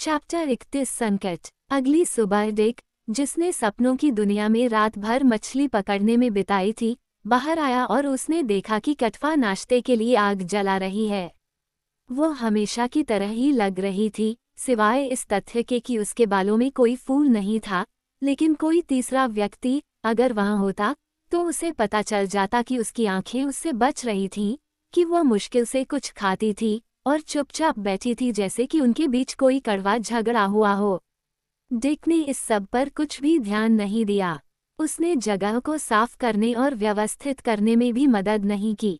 Chapter 31 संकट। अगली सुबह डिक, जिसने सपनों की दुनिया में रात भर मछली पकड़ने में बिताई थी, बाहर आया और उसने देखा कि कटवा नाश्ते के लिए आग जला रही है। वो हमेशा की तरह ही लग रही थी, सिवाय इस तथ्य के कि उसके बालों में कोई फूल नहीं था। लेकिन कोई तीसरा व्यक्ति अगर वहां होता तो उसे पता चल जाता कि उसकी आंखें उससे बच रही थीं, कि वह मुश्किल से कुछ खाती थी और चुपचाप बैठी थी, जैसे कि उनके बीच कोई कड़वा झगड़ा हुआ हो। डिक ने इस सब पर कुछ भी ध्यान नहीं दिया। उसने जगह को साफ करने और व्यवस्थित करने में भी मदद नहीं की।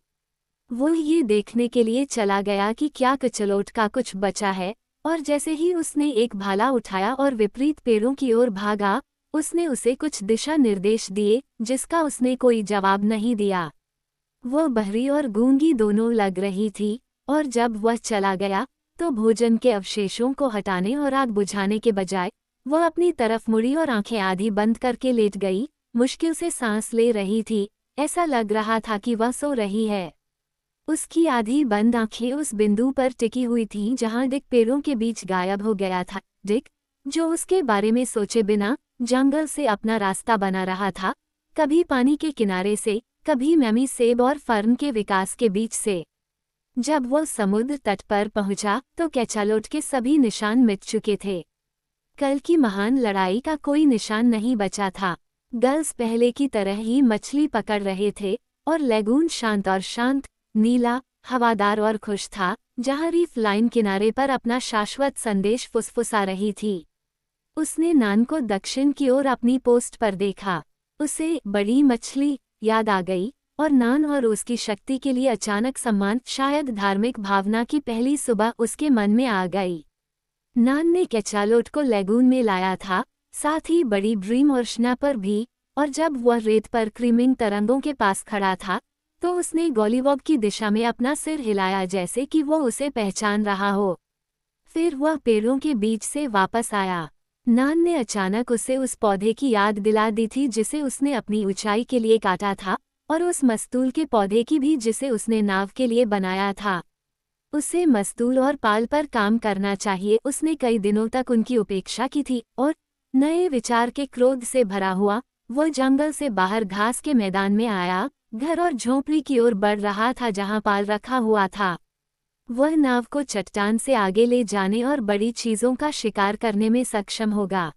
वो ये देखने के लिए चला गया कि क्या कचलोट का कुछ बचा है, और जैसे ही उसने एक भाला उठाया और विपरीत पेड़ों की ओर भागा, उसने उसे कुछ दिशा निर्देश दिए, जिसका उसने कोई जवाब नहीं दिया। वो बहरी और गूंगी दोनों लग रही थी, और जब वह चला गया तो भोजन के अवशेषों को हटाने और आग बुझाने के बजाय वह अपनी तरफ मुड़ी और आंखें आधी बंद करके लेट गई, मुश्किल से सांस ले रही थी। ऐसा लग रहा था कि वह सो रही है। उसकी आधी बंद आंखें उस बिंदु पर टिकी हुई थीं जहां डिक पेड़ों के बीच गायब हो गया था। डिक, जो उसके बारे में सोचे बिना जंगल से अपना रास्ता बना रहा था, कभी पानी के किनारे से, कभी मैमी सेब और फर्न के विकास के बीच से। जब वह समुद्र तट पर पहुंचा तो कैचालोट के सभी निशान मिट चुके थे। कल की महान लड़ाई का कोई निशान नहीं बचा था। गल्स पहले की तरह ही मछली पकड़ रहे थे, और लेगून शांत और शांत, नीला, हवादार और खुश था, जहां रीफ लाइन किनारे पर अपना शाश्वत संदेश फुसफुसा रही थी। उसने नान को दक्षिण की ओर अपनी पोस्ट पर देखा। उसे बड़ी मछली याद आ गई, और नान और उसकी शक्ति के लिए अचानक सम्मान, शायद धार्मिक भावना की पहली सुबह उसके मन में आ गई। नान ने कैचालोट को लेगून में लाया था, साथ ही बड़ी ड्रीम और स्नैपर भी, और जब वह रेत पर क्रीमिंग तरंगों के पास खड़ा था तो उसने गोलीवॉग की दिशा में अपना सिर हिलाया, जैसे कि वो उसे पहचान रहा हो। फिर वह पेड़ों के बीच से वापस आया। नान ने अचानक उसे उस पौधे की याद दिला दी थी जिसे उसने अपनी ऊंचाई के लिए काटा था, और उस मस्तूल के पौधे की भी जिसे उसने नाव के लिए बनाया था। उसे मस्तूल और पाल पर काम करना चाहिए। उसने कई दिनों तक उनकी उपेक्षा की थी, और नए विचार के क्रोध से भरा हुआ वो जंगल से बाहर घास के मैदान में आया, घर और झोंपड़ी की ओर बढ़ रहा था जहां पाल रखा हुआ था। वह नाव को चट्टान से आगे ले जाने और बड़ी चीजों का शिकार करने में सक्षम होगा।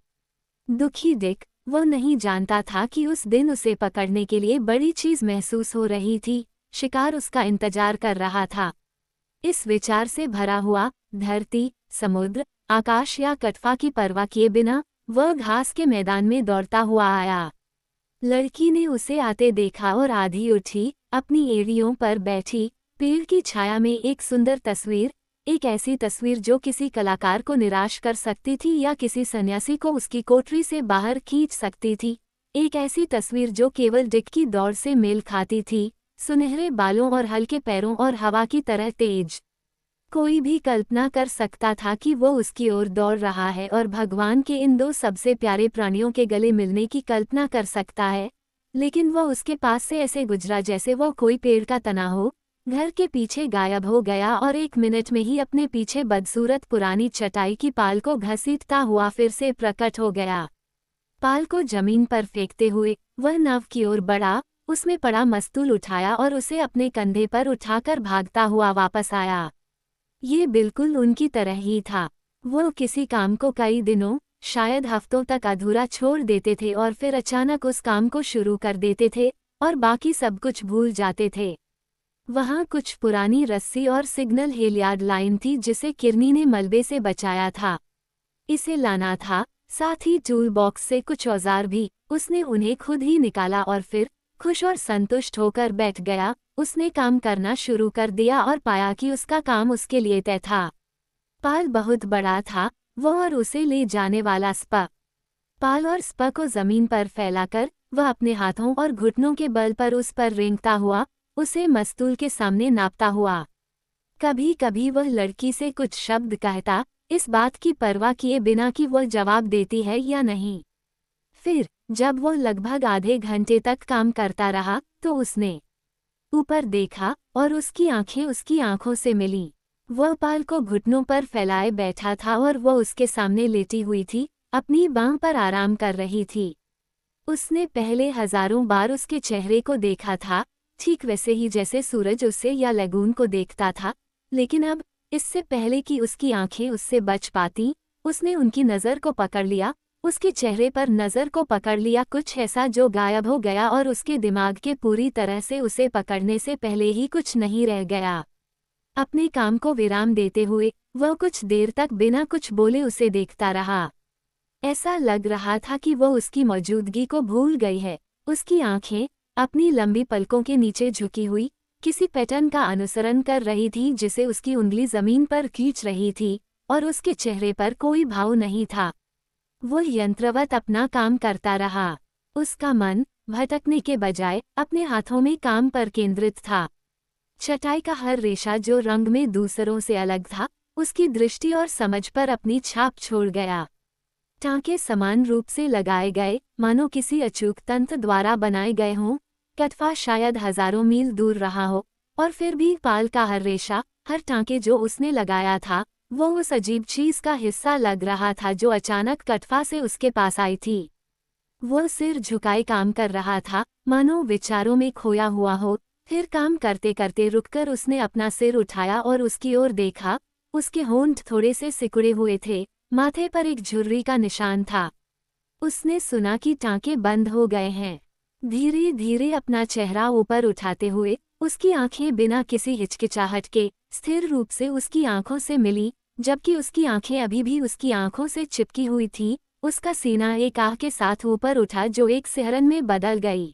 दुखी डिक, वो नहीं जानता था कि उस दिन उसे पकड़ने के लिए बड़ी चीज महसूस हो रही थी, शिकार उसका इंतजार कर रहा था। इस विचार से भरा हुआ, धरती, समुद्र, आकाश या कटवा की परवाह किए बिना वह घास के मैदान में दौड़ता हुआ आया। लड़की ने उसे आते देखा और आधी उठी, अपनी एड़ियों पर बैठी, पेड़ की छाया में एक सुंदर तस्वीर, एक ऐसी तस्वीर जो किसी कलाकार को निराश कर सकती थी या किसी सन्यासी को उसकी कोठरी से बाहर खींच सकती थी। एक ऐसी तस्वीर जो केवल डिक की दौड़ से मेल खाती थी, सुनहरे बालों और हल्के पैरों और हवा की तरह तेज। कोई भी कल्पना कर सकता था कि वो उसकी ओर दौड़ रहा है और भगवान के इन दो सबसे प्यारे प्राणियों के गले मिलने की कल्पना कर सकता है, लेकिन वह उसके पास से ऐसे गुजरा जैसे वह कोई पेड़ का तना हो, घर के पीछे गायब हो गया और 1 मिनट में ही अपने पीछे बदसूरत पुरानी चटाई की पाल को घसीटता हुआ फिर से प्रकट हो गया। पाल को जमीन पर फेंकते हुए वह नाव की ओर बढ़ा, उसमें पड़ा मस्तूल उठाया और उसे अपने कंधे पर उठाकर भागता हुआ वापस आया। ये बिल्कुल उनकी तरह ही था। वो किसी काम को कई दिनों, शायद हफ्तों तक अधूरा छोड़ देते थे और फिर अचानक उस काम को शुरू कर देते थे, और बाकी सब कुछ भूल जाते थे। वहाँ कुछ पुरानी रस्सी और सिग्नल हेलियार्ड लाइन थी जिसे किरनी ने मलबे से बचाया था। इसे लाना था, साथ ही टूल बॉक्स से कुछ औजार भी। उसने उन्हें खुद ही निकाला और फिर खुश और संतुष्ट होकर बैठ गया। उसने काम करना शुरू कर दिया और पाया कि उसका काम उसके लिए तय था। पाल बहुत बड़ा था, वो और उसे ले जाने वाला स्पा। पाल और स्पा को जमीन पर फैलाकर वह अपने हाथों और घुटनों के बल पर उस पर रेंगता हुआ, उसे मस्तूल के सामने नापता हुआ। कभी कभी वह लड़की से कुछ शब्द कहता, इस बात की परवाह किए बिना कि वह जवाब देती है या नहीं। फिर जब वह लगभग आधे घंटे तक काम करता रहा तो उसने ऊपर देखा और उसकी आंखें उसकी आंखों से मिलीं। वह पाल को घुटनों पर फैलाए बैठा था और वह उसके सामने लेटी हुई थी, अपनी बांह पर आराम कर रही थी। उसने पहले हजारों बार उसके चेहरे को देखा था, ठीक वैसे ही जैसे सूरज उसे या लगून को देखता था, लेकिन अब, इससे पहले कि उसकी आंखें उससे बच पाती, उसने उनकी नज़र को पकड़ लिया, उसके चेहरे पर नज़र को पकड़ लिया, कुछ ऐसा जो गायब हो गया और उसके दिमाग के पूरी तरह से उसे पकड़ने से पहले ही कुछ नहीं रह गया। अपने काम को विराम देते हुए वह कुछ देर तक बिना कुछ बोले उसे देखता रहा। ऐसा लग रहा था कि वह उसकी मौजूदगी को भूल गई है। उसकी आंखें, अपनी लंबी पलकों के नीचे झुकी हुई, किसी पैटर्न का अनुसरण कर रही थी जिसे उसकी उंगली जमीन पर खींच रही थी, और उसके चेहरे पर कोई भाव नहीं था। वो यंत्रवत अपना काम करता रहा। उसका मन, भटकने के बजाय, अपने हाथों में काम पर केंद्रित था। चटाई का हर रेशा जो रंग में दूसरों से अलग था, उसकी दृष्टि और समझ पर अपनी छाप छोड़ गया। टांके समान रूप से लगाए गए, मानो किसी अचूक तंत्र द्वारा बनाए गए हों। कटवा शायद हजारों मील दूर रहा हो, और फिर भी पाल का हर रेशा, हर टांके जो उसने लगाया था, वो उस अजीब चीज का हिस्सा लग रहा था जो अचानक कटवा से उसके पास आई थी। वो सिर झुकाए काम कर रहा था, मानो विचारों में खोया हुआ हो। फिर काम करते करते रुककर उसने अपना सिर उठाया और उसकी ओर देखा। उसके होंठ थोड़े से सिकुड़े हुए थे, माथे पर एक झुर्री का निशान था। उसने सुना कि टांके बंद हो गए हैं। धीरे धीरे अपना चेहरा ऊपर उठाते हुए, उसकी आंखें बिना किसी हिचकिचाहट के स्थिर रूप से उसकी आंखों से मिली, जबकि उसकी आंखें अभी भी उसकी आंखों से चिपकी हुई थीं। उसका सीना एक आह के साथ ऊपर उठा जो एक सिहरन में बदल गई।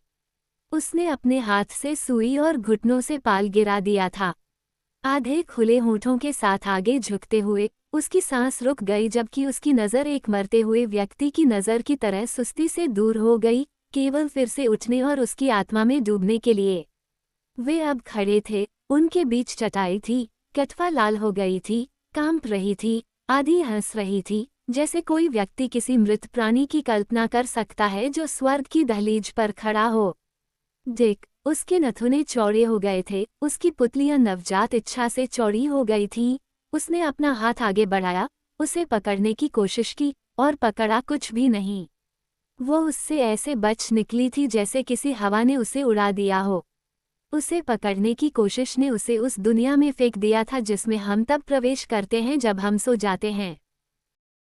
उसने अपने हाथ से सुई और घुटनों से पाल गिरा दिया था। आधे खुले होठों के साथ आगे झुकते हुए उसकी सांस रुक गई, जबकि उसकी नज़र एक मरते हुए व्यक्ति की नज़र की तरह सुस्ती से दूर हो गई, केवल फिर से उठने और उसकी आत्मा में डूबने के लिए। वे अब खड़े थे, उनके बीच चटाई थी। कटवा लाल हो गई थी, कांप रही थी, आधी हंस रही थी, जैसे कोई व्यक्ति किसी मृत प्राणी की कल्पना कर सकता है जो स्वर्ग की दहलीज पर खड़ा हो। डिक, उसके नथुने चौड़े हो गए थे, उसकी पुतलियां नवजात इच्छा से चौड़ी हो गई थीं। उसने अपना हाथ आगे बढ़ाया, उसे पकड़ने की कोशिश की, और पकड़ा कुछ भी नहीं। वो उससे ऐसे बच निकली थी जैसे किसी हवा ने उसे उड़ा दिया हो। उसे पकड़ने की कोशिश ने उसे उस दुनिया में फेंक दिया था जिसमें हम तब प्रवेश करते हैं जब हम सो जाते हैं।